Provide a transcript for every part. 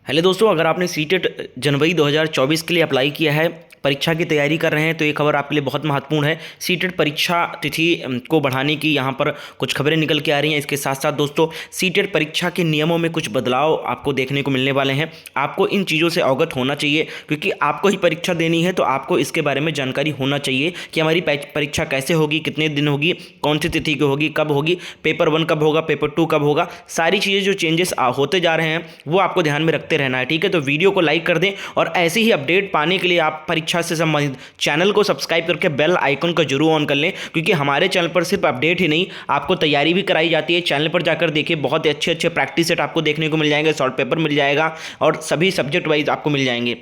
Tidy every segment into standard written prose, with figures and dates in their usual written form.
Hello दोस्तों, अगर आपने सीटेट जनवरी 2024 के लिए अप्लाई किया है, परीक्षा की तैयारी कर रहे हैं, तो ये खबर आपके लिए बहुत महत्वपूर्ण है। सीटेट परीक्षा तिथि को बढ़ाने की यहाँ पर कुछ खबरें निकल के आ रही हैं। इसके साथ साथ दोस्तों, सीटेट परीक्षा के नियमों में कुछ बदलाव आपको देखने को मिलने वाले हैं। आपको इन चीज़ों से अवगत होना चाहिए, क्योंकि आपको ही परीक्षा देनी है, तो आपको इसके बारे में जानकारी होना चाहिए कि हमारी परीक्षा कैसे होगी, कितने दिन होगी, कौन सी तिथि की होगी, कब होगी, पेपर 1 कब होगा, पेपर 2 कब होगा। सारी चीज़ें जो चेंजेस होते जा रहे हैं वो आपको ध्यान में रखते रहना है। ठीक है, तो वीडियो को लाइक कर दें और ऐसी ही अपडेट पाने के लिए आप परीक्षा से संबंधित चैनल को सब्सक्राइब करके बेल आइकन को जरूर ऑन कर लें, क्योंकि हमारे चैनल पर सिर्फ अपडेट ही नहीं, आपको तैयारी भी कराई जाती है। चैनल पर जाकर देखिए, बहुत ही अच्छे अच्छे प्रैक्टिस सेट आपको देखने को मिल जाएंगे, शॉर्ट पेपर मिल जाएगा और सभी सब्जेक्ट वाइज आपको मिल जाएंगे।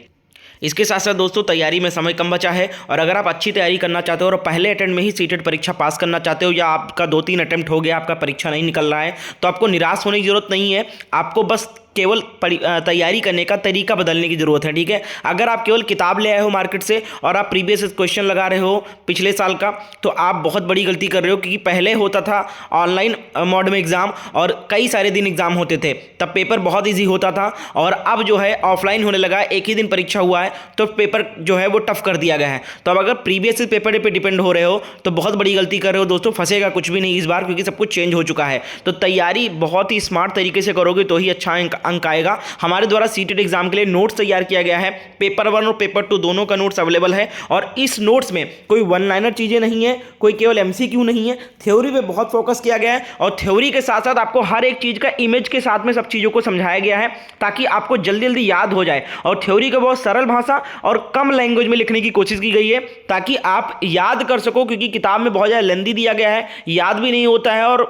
इसके साथ साथ दोस्तों, तैयारी में समय कम बचा है और अगर आप अच्छी तैयारी करना चाहते हो और पहले अटेम्प्ट में ही सीटेट परीक्षा पास करना चाहते हो, या आपका 2-3 अटेम्प्ट हो गया, आपका परीक्षा नहीं निकल रहा है, तो आपको निराश होने की जरूरत नहीं है। आपको बस केवल तैयारी करने का तरीका बदलने की जरूरत है। ठीक है, अगर आप केवल किताब ले आए हो मार्केट से और आप प्रीवियस क्वेश्चन लगा रहे हो पिछले साल का, तो आप बहुत बड़ी गलती कर रहे हो, क्योंकि पहले होता था ऑनलाइन मोड में एग्जाम और कई सारे दिन एग्जाम होते थे, तब पेपर बहुत ईजी होता था। और अब जो है ऑफलाइन होने लगा है, एक ही दिन परीक्षा हुआ है, तो पेपर जो है वो टफ कर दिया गया है। तो अब अगर प्रीवियस पेपर पे डिपेंड हो रहे हो तो बहुत बड़ी गलती कर रहे हो दोस्तों। फंसेगा कुछ भी नहीं इस बार, क्योंकि सब कुछ चेंज हो चुका है। तो तैयारी बहुत ही स्मार्ट तरीके से करोगे तो ही अच्छा अंक आएगा। हमारे द्वारा सीटेट एग्जाम के लिए नोट्स तैयार किया गया है। पेपर 1 और पेपर 2 दोनों का नोट्स अवेलेबल है और इस नोट्स में कोई वन लाइनर चीजें नहीं है, कोई केवल एमसीक्यू नहीं है। थ्योरी पे बहुत फोकस किया गया है और थ्योरी के साथ साथ आपको हर एक चीज का इमेज के साथ में सब चीजों को समझाया गया है, ताकि आपको जल्दी जल्दी याद हो जाए। और थ्योरी का बहुत सरल भाषा और कम लैंग्वेज में लिखने की कोशिश की गई है, ताकि आप याद कर सको, क्योंकि किताब में बहुत ज़्यादा लेंदी दिया गया है, याद भी नहीं होता है और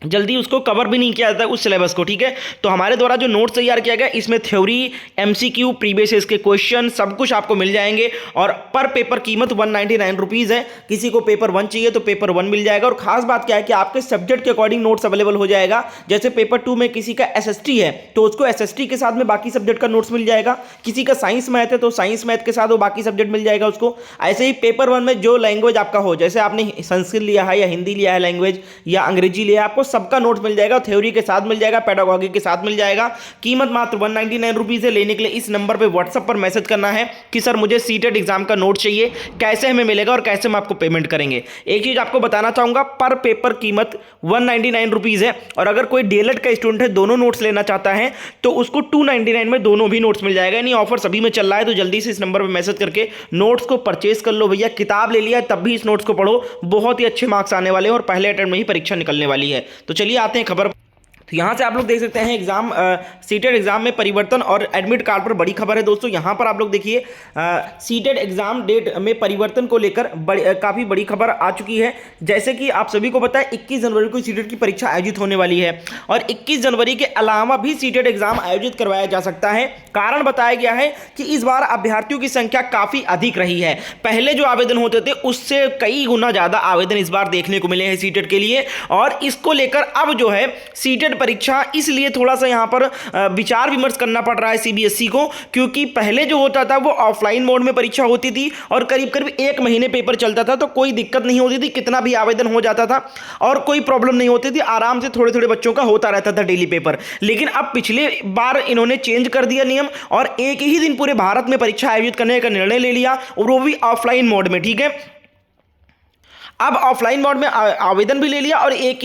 जल्दी उसको कवर भी नहीं किया जाता है उस सिलेबस को। ठीक है, तो हमारे द्वारा जो नोट्स तैयार किया गया, इसमें थ्योरी, एमसीक्यू, प्रीवियस इसके क्वेश्चन सब कुछ आपको मिल जाएंगे। और पर पेपर कीमत 199 रुपीज़ है। किसी को पेपर 1 चाहिए तो पेपर 1 मिल जाएगा। और खास बात क्या है कि आपके सब्जेक्ट के अकॉर्डिंग नोट्स अवेलेबल हो जाएगा। जैसे पेपर 2 में किसी का एसएसटी है तो उसको एसएसटी के साथ में बाकी सब्जेक्ट का नोट्स मिल जाएगा। किसी का साइंस मैथ है तो साइंस मैथ के साथ वो बाकी सब्जेक्ट मिल जाएगा उसको। ऐसे ही पेपर 1 में जो लैंग्वेज आपका हो, जैसे आपने संस्कृत लिया है या हिंदी लिया है लैंग्वेज या अंग्रेजी लिया है, आपको सबका नोट्स मिल जाएगा। थ्योरी के साथ मिल जाएगा, पेडागॉजी के साथ मिल जाएगा। कीमत मात्र 199 रुपीज है। लेने के लिए इस नंबर पे व्हाट्सएप पर मैसेज करना है कि सर मुझे सीटेट एग्जाम का नोट चाहिए, कैसे हमें मिलेगा और कैसे हम आपको पेमेंट करेंगे। एक चीज आपको बताना चाहूंगा, पर पेपर कीमत 199 रुपीज है। और अगर कोई डीएलएड का स्टूडेंट है, दोनों नोट्स लेना चाहता है, तो उसको 299 में दोनों भी नोट्स मिल जाएगा। यानी ऑफर सभी में चल रहा है, तो जल्दी से इस नंबर पर मैसेज करके नोट्स को परचेज कर लो भैया। किताब ले लिया तब भी इस नोट्स को पढ़ो, बहुत ही अच्छे मार्क्स आने वाले हैं और पहले अटेम्प्ट में ही परीक्षा निकलने वाली है। तो चलिए आते हैं खबर। तो यहाँ से आप लोग देख सकते हैं एग्जाम सीटेट एग्जाम में परिवर्तन और एडमिट कार्ड पर बड़ी खबर है दोस्तों। यहाँ पर आप लोग देखिए, सीटेट एग्जाम डेट में परिवर्तन को लेकर काफ़ी बड़ी खबर आ चुकी है। जैसे कि आप सभी को पता है 21 जनवरी को सीटेट की परीक्षा आयोजित होने वाली है और 21 जनवरी के अलावा भी सीटेट एग्जाम आयोजित करवाया जा सकता है। कारण बताया गया है कि इस बार अभ्यर्थियों की संख्या काफ़ी अधिक रही है। पहले जो आवेदन होते थे उससे कई गुना ज़्यादा आवेदन इस बार देखने को मिले हैं सीटेट के लिए। और इसको लेकर अब जो है सीटेट परीक्षा, इसलिए थोड़ा सा यहां पर विचार विमर्श करना पड़ रहा है सीबीएसई को, क्योंकि पहले जो होता था वो ऑफलाइन मोड में परीक्षा होती थी और करीब करीब 1 महीने पेपर चलता था, तो कोई दिक्कत नहीं होती थी, कितना भी आवेदन हो जाता था और कोई प्रॉब्लम नहीं होती थी, आराम से थोड़े थोड़े बच्चों का होता रहता था डेली पेपर। लेकिन अब पिछले बार इन्होंने चेंज कर दिया नियम और एक ही दिन पूरे भारत में परीक्षा आयोजित करने का निर्णय ले लिया, और वो भी ऑफलाइन मोड में। ठीक है, अब ऑफलाइन मोड में आवेदन भी ले लिया और एक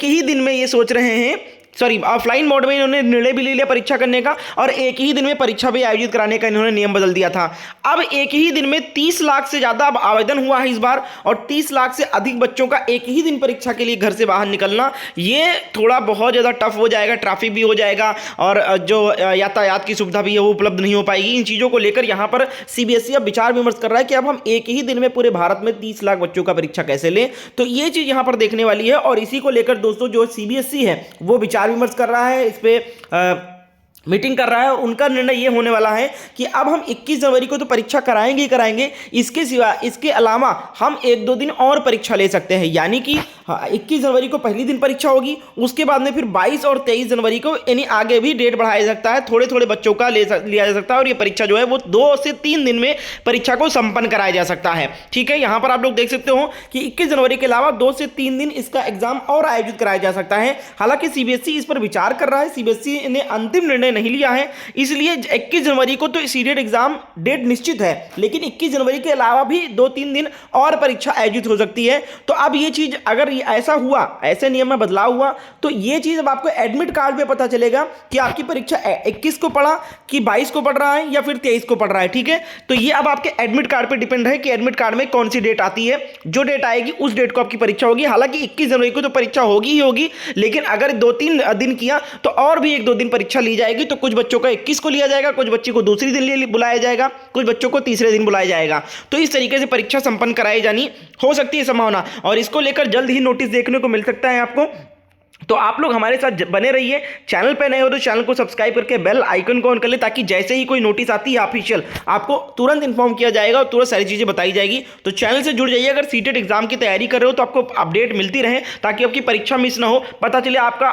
ही दिन में ये सोच रहे हैं, ऑफलाइन मोड में इन्होंने निर्णय भी ले लिया परीक्षा करने का और एक ही दिन में परीक्षा भी आयोजित कराने का इन्होंने नियम बदल दिया था। अब एक ही दिन में 30 लाख से ज़्यादा अब आवेदन हुआ है इस बार, और 30 लाख से अधिक बच्चों का एक ही दिन परीक्षा के लिए घर से बाहर निकलना, ये थोड़ा बहुत ज़्यादा टफ हो जाएगा। ट्रैफिक भी हो जाएगा और जो यातायात की सुविधा भी है वो उपलब्ध नहीं हो पाएगी। इन चीज़ों को लेकर यहाँ पर सीबीएसई अब विचार विमर्श कर रहा है कि अब हम एक ही दिन में पूरे भारत में 30 लाख बच्चों का परीक्षा कैसे लें। तो ये चीज़ यहाँ पर देखने वाली है और इसी को लेकर दोस्तों जो सीबीएसई है वो विचार विमर्श कर रहा है, इस पे मीटिंग कर रहा है। उनका निर्णय ये होने वाला है कि अब हम 21 जनवरी को तो परीक्षा कराएंगे ही कराएंगे, इसके सिवा इसके अलावा हम 1-2 दिन और परीक्षा ले सकते हैं। यानी कि 21 जनवरी को पहली दिन परीक्षा होगी, उसके बाद में फिर 22 और 23 जनवरी को यानी आगे भी डेट बढ़ाया जा सकता है, थोड़े थोड़े बच्चों का लिया जा सकता है और ये परीक्षा जो है वो 2 से 3 दिन में परीक्षा को संपन्न कराया जा सकता है। ठीक है, यहां पर आप लोग देख सकते हो कि 21 जनवरी के अलावा 2 से 3 दिन इसका एग्जाम और आयोजित कराया जा सकता है। हालांकि सीबीएसई इस पर विचार कर रहा है, सीबीएसई ने अंतिम निर्णय नहीं लिया है, इसलिए 21 जनवरी को तो सीटेट एग्जाम डेट निश्चित है, लेकिन 21 जनवरी के अलावा भी 2-3 दिन और परीक्षा आयोजित हो सकती है। तो अब ये चीज अगर ऐसा हुआ, ऐसे नियम में बदलाव हुआ, तो ये चीज अब आपको एडमिट कार्ड पे पता चलेगा कि आपकी परीक्षा 21 को पढ़ा कि 22 को पढ़ रहा है या फिर 23 को पढ़ रहा है। ठीक है, तो ये अब आपके एडमिट कार्ड पे डिपेंड है कि एडमिट कार्ड में कौन सी डेट आती है, जो डेट आएगी उस डेट को आपकी परीक्षा होगी। हालांकि 21 जनवरी को तो परीक्षा होगी ही होगी, लेकिन अगर 2-3 दिन किया तो और भी 1-2 दिन परीक्षा ली जाएगी। तो कुछ बच्चों का 21 को लिया जाएगा, कुछ बच्चे को दूसरी दिन बुलाया जाएगा, कुछ बच्चों को तीसरे दिन बुलाया जाएगा। तो इस तरीके से परीक्षा संपन्न कराई जानी हो सकती है संभावना, और इसको लेकर जल्द ही नोटिस देखने को मिल सकता है आपको। तो आप लोग हमारे साथ बने रहिए, चैनल पे नए हो तो चैनल को सब्सक्राइब करके बेल आइकन को ऑन कर ले, ताकि जैसे ही कोई नोटिस आती है ऑफिशियल आपको तुरंत इन्फॉर्म किया जाएगा और तुरंत सारी चीज़ें बताई जाएगी। तो चैनल से जुड़ जाइए, अगर सीटेट एग्जाम की तैयारी कर रहे हो तो आपको अपडेट मिलती रहे, ताकि आपकी परीक्षा मिस ना हो। पता चले आपका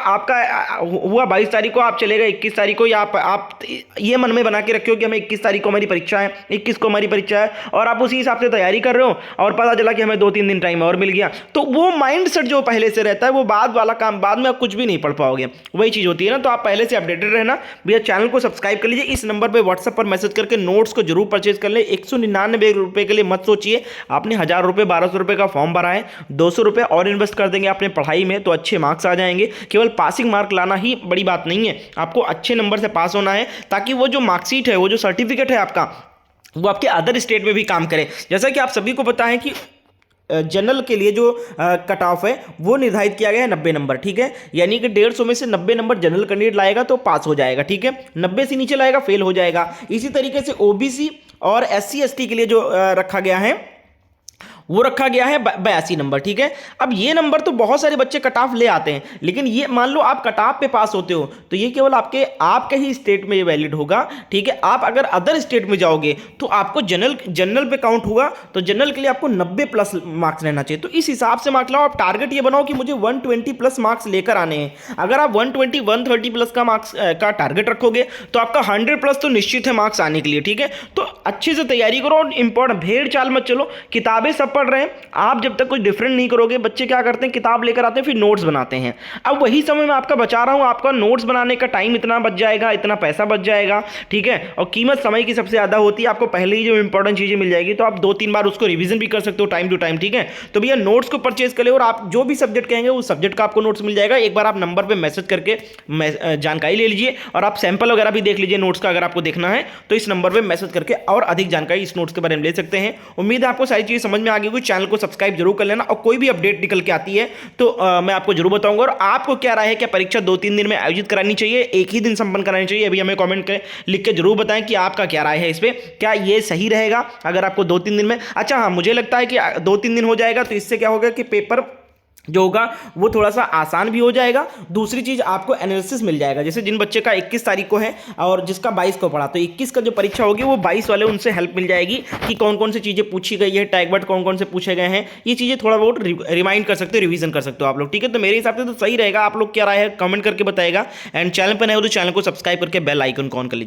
हुआ 22 तारीख को, आप चलेगा 21 तारीख को, या आप ये मन में बना के रखे हो कि हमें 21 तारीख को हमारी परीक्षा है, 21 को हमारी परीक्षा है, और आप उसी हिसाब से तैयारी कर रहे हो और पता चला कि हमें 2-3 दिन टाइम और मिल गया, तो वो माइंड सेट जो पहले से रहता है वो बाद वाला काम, बाद में आप कुछ भी नहीं पढ़ पाओगे, वही चीज होती है ना। तो आप पहले से अपडेटेड रहना भैया, चैनल को सब्सक्राइब कर लीजिए, इस नंबर पे व्हाट्सएप पर मैसेज करके नोट्स को जरूर परचेज कर ले। 199 रुपए के लिए मत सोचिए, आपने 1000 रुपए 1200 रुपए का फॉर्म भरा है, 200 रुपए और इन्वेस्ट कर देंगे अपने पढ़ाई में तो अच्छे मार्क्स आ जाएंगे। केवल पासिंग मार्क लाना ही बड़ी बात नहीं है, आपको अच्छे नंबर से पास होना है, ताकि वो जो मार्कशीट है, वो जो सर्टिफिकेट है आपका, वो आपके अदर स्टेट में भी काम करे। जैसा कि आप सभी को पता है कि जनरल के लिए जो कट ऑफ है वो निर्धारित किया गया है 90 नंबर। ठीक है, यानी कि 150 में से 90 नंबर जनरल कैंडिडेट लाएगा तो पास हो जाएगा। ठीक है, 90 से नीचे लाएगा फेल हो जाएगा। इसी तरीके से ओबीसी और एससी एसटी के लिए जो रखा गया है वो रखा गया है 82 नंबर। ठीक है, अब ये नंबर तो बहुत सारे बच्चे कट ऑफ ले आते हैं, लेकिन ये मान लो आप कट ऑफ पे पास होते हो तो ये केवल आपके ही स्टेट में ये वैलिड होगा। ठीक है, आप अगर अदर स्टेट में जाओगे तो आपको जनरल पे काउंट होगा, तो जनरल के लिए आपको 90 प्लस मार्क्स रहना चाहिए। तो इस हिसाब से मार्क्स लाओ, आप टारगेट ये बनाओ कि मुझे 120 प्लस मार्क्स लेकर आने हैं। अगर आप 120 130 प्लस का मार्क्स का टारगेट रखोगे तो आपका 100 प्लस तो निश्चित है मार्क्स आने के लिए। ठीक है, तो अच्छे से तैयारी करो और इंपॉर्टेंट भेड़ चाल मत चलो, किताबें सब पढ़ रहे हैं, आप जब तक कुछ डिफरेंट नहीं करोगे, बच्चे क्या करते हैं किताब लेकर आते हैं फिर नोट्स बनाते हैं। अब वही समय मैं आपका बचा रहा हूं, आपका नोट्स बनाने का टाइम इतना बच जाएगा, इतना पैसा बच जाएगा। ठीक है, और कीमत समय की सबसे ज्यादा होती है, आपको पहले ही जो इंपॉर्टेंट चीजें मिल जाएगी, तो आप 2-3 बार उसको रिवीजन भी कर सकते हो टाइम टू टाइम। ठीक है, तो भैया नोट्स को परचेज कर ले और आप जो भी सब्जेक्ट कहेंगे उस सब्जेक्ट का आपको नोट्स मिल जाएगा। एक बार आप नंबर पर मैसेज करके जानकारी ले लीजिए और आप सैंपल वगैरह भी देख लीजिए नोट्स का, अगर आपको देखना है तो इस नंबर पर मैसेज करके और अधिक जानकारी इस नोट्स के बारे में ले सकते हैं। उम्मीद है आपको सारी चीजें समझ में आ गई होगी। चैनल को सब्सक्राइब जरूर कर लेना, और कोई भी अपडेट निकल के आती है तो मैं आपको जरूर बताऊंगा। और आपको क्या राय है, क्या परीक्षा 2-3 दिन में आयोजित करानी चाहिए, एक ही दिन संपन्न करानी चाहिए? अभी हमें कमेंट करें, लिख के जरूर बताएं कि आपका क्या राय है इस पे, क्या ये सही रहेगा अगर आपको 2-3 दिन में? अच्छा हाँ, मुझे लगता है कि 2-3 दिन हो जाएगा, तो इससे क्या होगा कि पेपर जो होगा वो थोड़ा सा आसान भी हो जाएगा। दूसरी चीज़, आपको एनालिसिस मिल जाएगा। जैसे जिन बच्चे का 21 तारीख को है और जिसका 22 को पढ़ा, तो 21 का जो परीक्षा होगी वो 22 वाले, उनसे हेल्प मिल जाएगी कि कौन कौन सी चीज़ें पूछी गई है, टैग वर्ड कौन कौन से पूछे गए हैं, ये चीज़ें थोड़ा बहुत रिमाइंड कर सकते हो, रिवीजन कर सकते हो आप लोग। ठीक है, तो मेरे हिसाब से तो सही रहेगा। आप लोग क्या राय है कमेंट करके बताएगा, एंड चैनल पर नए हो तो चैनल को सब्सक्राइब करके बेल आइकन को ऑन कर लीजिए।